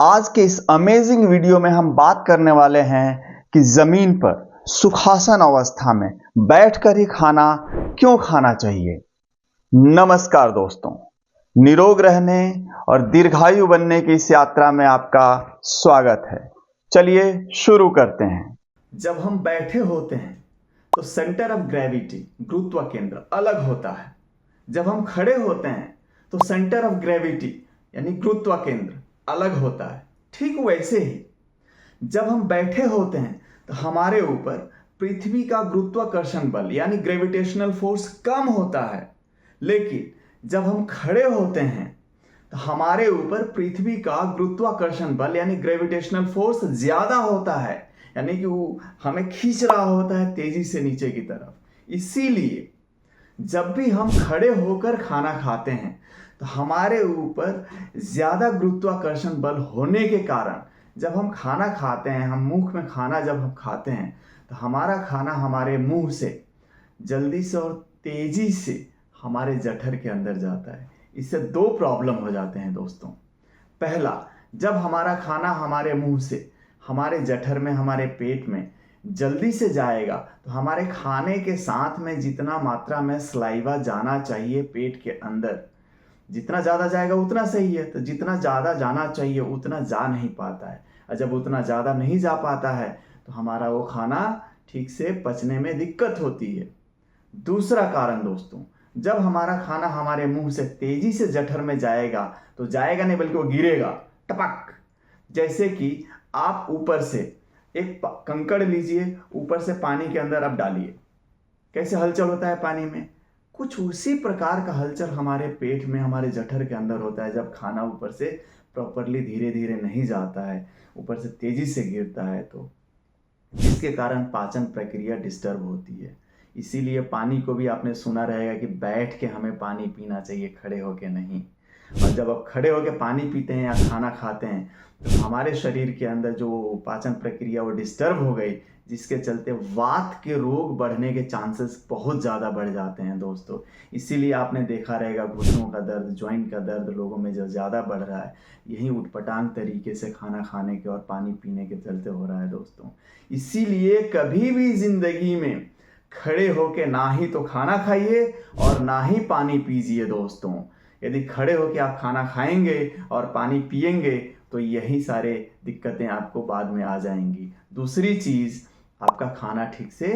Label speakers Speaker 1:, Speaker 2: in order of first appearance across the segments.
Speaker 1: आज के इस अमेजिंग वीडियो में हम बात करने वाले हैं कि जमीन पर सुखासन अवस्था में बैठकर ही खाना क्यों खाना चाहिए। नमस्कार दोस्तों, निरोग रहने और दीर्घायु बनने की इस यात्रा में आपका स्वागत है। चलिए शुरू करते हैं। जब हम बैठे होते हैं तो सेंटर ऑफ ग्रेविटी, गुरुत्व केंद्र अलग होता है। जब हम खड़े होते हैं तो सेंटर ऑफ ग्रेविटी यानी गुरुत्व केंद्र अलग होता है। ठीक वैसे ही जब हम बैठे होते हैं तो हमारे ऊपर पृथ्वी का गुरुत्वाकर्षण बल यानी ग्रेविटेशनल फोर्स कम होता है, लेकिन जब हम खड़े होते हैं तो हमारे ऊपर पृथ्वी का गुरुत्वाकर्षण बल यानी ग्रेविटेशनल फोर्स ज्यादा होता है, यानी कि वो हमें खींच रहा होता है तेजी से नीचे की तरफ। इसीलिए जब भी हम खड़े होकर खाना खाते हैं तो हमारे ऊपर ज्यादा गुरुत्वाकर्षण बल होने के कारण जब हम खाना खाते हैं, हम मुंह में खाना जब हम खाते हैं तो हमारा खाना हमारे मुंह से जल्दी से और तेजी से हमारे जठर के अंदर जाता है। इससे दो प्रॉब्लम हो जाते हैं दोस्तों। पहला, जब हमारा खाना हमारे मुंह से हमारे जठर में, हमारे पेट में जल्दी से जाएगा तो हमारे खाने के साथ में जितना मात्रा में सलाइवा जाना चाहिए पेट के अंदर, जितना ज़्यादा जाएगा उतना सही है। तो जितना ज़्यादा जाना चाहिए उतना जा नहीं पाता है, और जब उतना ज़्यादा नहीं जा पाता है तो हमारा वो खाना ठीक से पचने में दिक्कत होती है। दूसरा कारण दोस्तों, जब हमारा खाना हमारे मुंह से तेजी से जठर में जाएगा तो जाएगा नहीं बल्कि वो गिरेगा टपक। जैसे कि आप ऊपर से एक कंकड़ लीजिए, ऊपर से पानी के अंदर आप डालिए, कैसे हलचल होता है पानी में, कुछ उसी प्रकार का हलचल हमारे पेट में, हमारे जठर के अंदर होता है। जब खाना ऊपर से प्रॉपरली धीरे धीरे नहीं जाता है, ऊपर से तेजी से गिरता है, तो इसके कारण पाचन प्रक्रिया डिस्टर्ब होती है। इसीलिए पानी को भी आपने सुना रहेगा कि बैठ के हमें पानी पीना चाहिए, खड़े होके नहीं। और जब आप खड़े होके पानी पीते हैं या खाना खाते हैं तो हमारे शरीर के अंदर जो पाचन प्रक्रिया वो डिस्टर्ब हो गई, जिसके चलते वात के रोग बढ़ने के चांसेस बहुत ज़्यादा बढ़ जाते हैं दोस्तों। इसीलिए आपने देखा रहेगा घुटनों का दर्द, जॉइंट का दर्द लोगों में जो ज़्यादा बढ़ रहा है, यही उटपटांग तरीके से खाना खाने के और पानी पीने के चलते हो रहा है दोस्तों। इसीलिए कभी भी जिंदगी में खड़े होके ना ही तो खाना खाइए और ना ही पानी पीजिए दोस्तों। यदि खड़े होके आप खाना खाएंगे और पानी पिएंगे तो यही सारे दिक्कतें आपको बाद में आ जाएंगी। दूसरी चीज़, आपका खाना ठीक से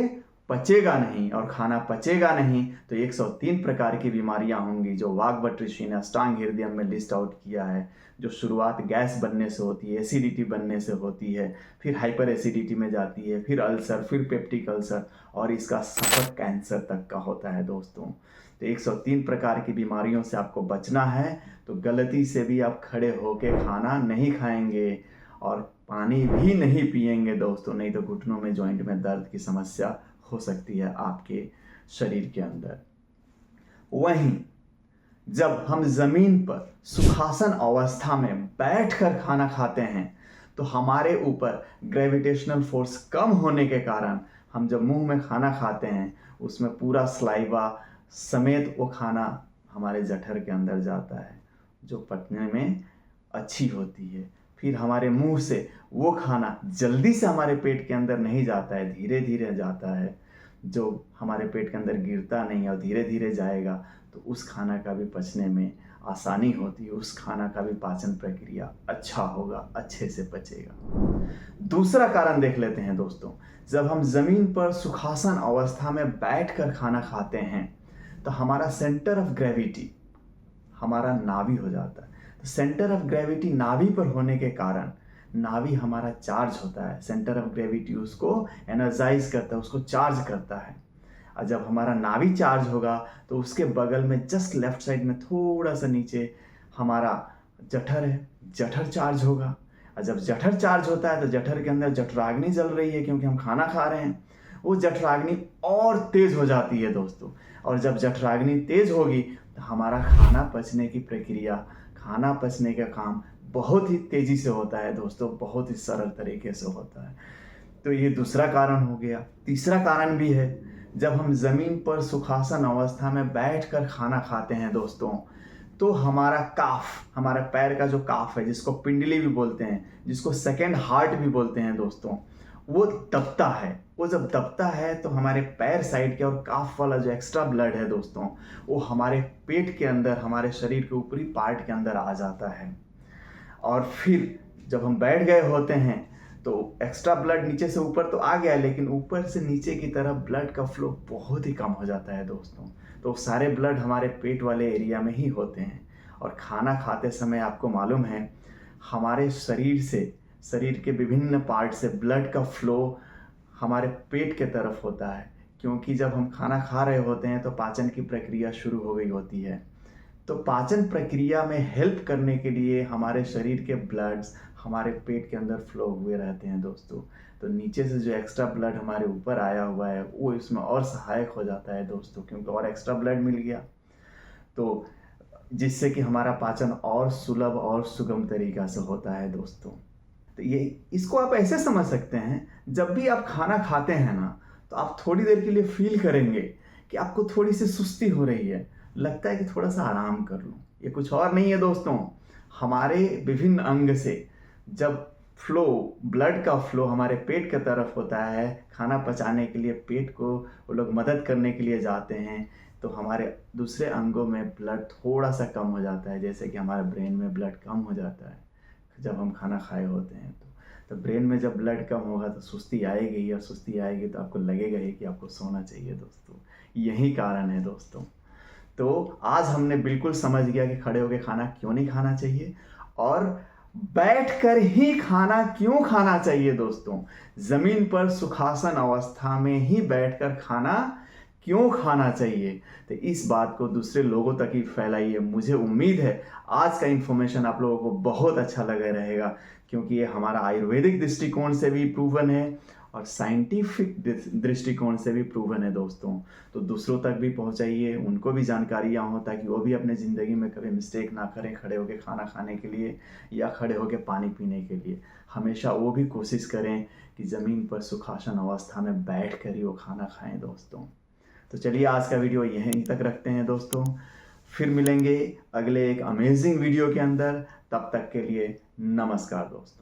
Speaker 1: पचेगा नहीं, और खाना पचेगा नहीं तो 103 प्रकार की बीमारियां होंगी जो वाग्भट ऋषि ने अष्टांग हृदय में लिस्ट आउट किया है। जो शुरुआत गैस बनने से होती है, एसिडिटी बनने से होती है, फिर हाइपर एसिडिटी में जाती है, फिर अल्सर, फिर पेप्टिक अल्सर, और इसका सफर कैंसर तक का होता है दोस्तों। तो 103 प्रकार की बीमारियों से आपको बचना है तो गलती से भी आप खड़े होके खाना नहीं खाएंगे और पानी भी नहीं पिएंगे दोस्तों, नहीं तो घुटनों में, जॉइंट में दर्द की समस्या हो सकती है आपके शरीर के अंदर। वहीं जब हम जमीन पर सुखासन अवस्था में बैठकर खाना खाते हैं तो हमारे ऊपर ग्रेविटेशनल फोर्स कम होने के कारण हम जब मुंह में खाना खाते हैं उसमें पूरा सलाइवा समेत वो खाना हमारे जठर के अंदर जाता है, जो पचने में अच्छी होती है। फिर हमारे मुंह से वो खाना जल्दी से हमारे पेट के अंदर नहीं जाता है, धीरे धीरे जाता है, जो हमारे पेट के अंदर गिरता नहीं और धीरे धीरे जाएगा तो उस खाना का भी पचने में आसानी होती है, उस खाना का भी पाचन प्रक्रिया अच्छा होगा, अच्छे से पचेगा। दूसरा कारण देख लेते हैं दोस्तों, जब हम जमीन पर सुखासन अवस्था में बैठकर खाना खाते हैं तो हमारा सेंटर ऑफ ग्रेविटी हमारा नाभि हो जाता है। तो सेंटर ऑफ ग्रेविटी नाभि पर होने के कारण नाभि हमारा चार्ज होता है। सेंटर ऑफ ग्रेविटी उसको एनर्जाइज करता है, उसको चार्ज करता है। और जब हमारा नाभि चार्ज होगा तो उसके बगल में जस्ट लेफ्ट साइड में थोड़ा सा नीचे हमारा जठर है, जठर चार्ज होगा। और जब जठर चार्ज होता है तो जठर के अंदर जठराग्नि जल रही है, क्योंकि हम खाना खा रहे हैं, वो जठराग्नि और तेज हो जाती है दोस्तों। और जब जठराग्नि तेज होगी तो हमारा खाना पचने की प्रक्रिया, खाना पचने का काम बहुत ही तेजी से होता है दोस्तों, बहुत ही सरल तरीके से होता है। तो ये दूसरा कारण हो गया। तीसरा कारण भी है, जब हम जमीन पर सुखासन अवस्था में बैठकर खाना खाते हैं दोस्तों तो हमारा काफ, हमारे पैर का जो काफ है, जिसको पिंडली भी बोलते हैं, जिसको सेकेंड हार्ट भी बोलते हैं दोस्तों, वो दबता है। वो जब दबता है तो हमारे पैर साइड के और काफ वाला जो एक्स्ट्रा ब्लड है दोस्तों, वो हमारे पेट के अंदर, हमारे शरीर के ऊपरी पार्ट के अंदर आ जाता है। और फिर जब हम बैठ गए होते हैं तो एक्स्ट्रा ब्लड नीचे से ऊपर तो आ गया, लेकिन ऊपर से नीचे की तरफ ब्लड का फ्लो बहुत ही कम हो जाता है दोस्तों। तो सारे ब्लड हमारे पेट वाले एरिया में ही होते हैं। और खाना खाते समय आपको मालूम है, हमारे शरीर से, शरीर के विभिन्न पार्ट से ब्लड का फ्लो हमारे पेट के तरफ होता है, क्योंकि जब हम खाना खा रहे होते हैं तो पाचन की प्रक्रिया शुरू हो गई होती है। तो पाचन प्रक्रिया में हेल्प करने के लिए हमारे शरीर के ब्लड्स हमारे पेट के अंदर फ्लो हुए रहते हैं दोस्तों। तो नीचे से जो एक्स्ट्रा ब्लड हमारे ऊपर आया हुआ है वो इसमें और सहायक हो जाता है दोस्तों, क्योंकि और एक्स्ट्रा ब्लड मिल गया, तो जिससे कि हमारा पाचन और सुलभ और सुगम तरीका से होता है दोस्तों। तो ये, इसको आप ऐसे समझ सकते हैं, जब भी आप खाना खाते हैं ना, तो आप थोड़ी देर के लिए फील करेंगे कि आपको थोड़ी सी सुस्ती हो रही है, लगता है कि थोड़ा सा आराम कर लूं। ये कुछ और नहीं है दोस्तों, हमारे विभिन्न अंग से जब फ्लो, ब्लड का फ्लो हमारे पेट की तरफ होता है, खाना पचाने के लिए पेट को वो लोग मदद करने के लिए जाते हैं, तो हमारे दूसरे अंगों में ब्लड थोड़ा सा कम हो जाता है। जैसे कि हमारे ब्रेन में ब्लड कम हो जाता है जब हम खाना खाए होते हैं, तो ब्रेन में जब ब्लड कम होगा तो सुस्ती आएगी, और सुस्ती आएगी तो आपको लगेगा ही कि आपको सोना चाहिए दोस्तों। यही कारण है दोस्तों। तो आज हमने बिल्कुल समझ गया कि खड़े होकर खाना क्यों नहीं खाना चाहिए, और बैठकर ही खाना क्यों खाना चाहिए दोस्तों। जमीन पर सुखासन अवस्था में ही बैठकर खाना क्यों खाना चाहिए, तो इस बात को दूसरे लोगों तक ही फैलाइए। मुझे उम्मीद है आज का इन्फॉर्मेशन आप लोगों को बहुत अच्छा लगा रहेगा, क्योंकि ये हमारा आयुर्वेदिक दृष्टिकोण से भी प्रूवन है और साइंटिफिक दृष्टिकोण से भी प्रूवन है दोस्तों। तो दूसरों तक भी पहुंचाइए, उनको भी जानकारियाँ हों, ताकि वो भी अपने ज़िंदगी में कभी मिस्टेक ना करें खड़े होकर खाना खाने के लिए या खड़े होकर पानी पीने के लिए। हमेशा वो भी कोशिश करें कि ज़मीन पर सुखासन अवस्था में बैठ कर ही वो खाना खाएँ दोस्तों। तो चलिए आज का वीडियो यहीं तक रखते हैं दोस्तों, फिर मिलेंगे अगले एक अमेजिंग वीडियो के अंदर। तब तक के लिए नमस्कार दोस्तों।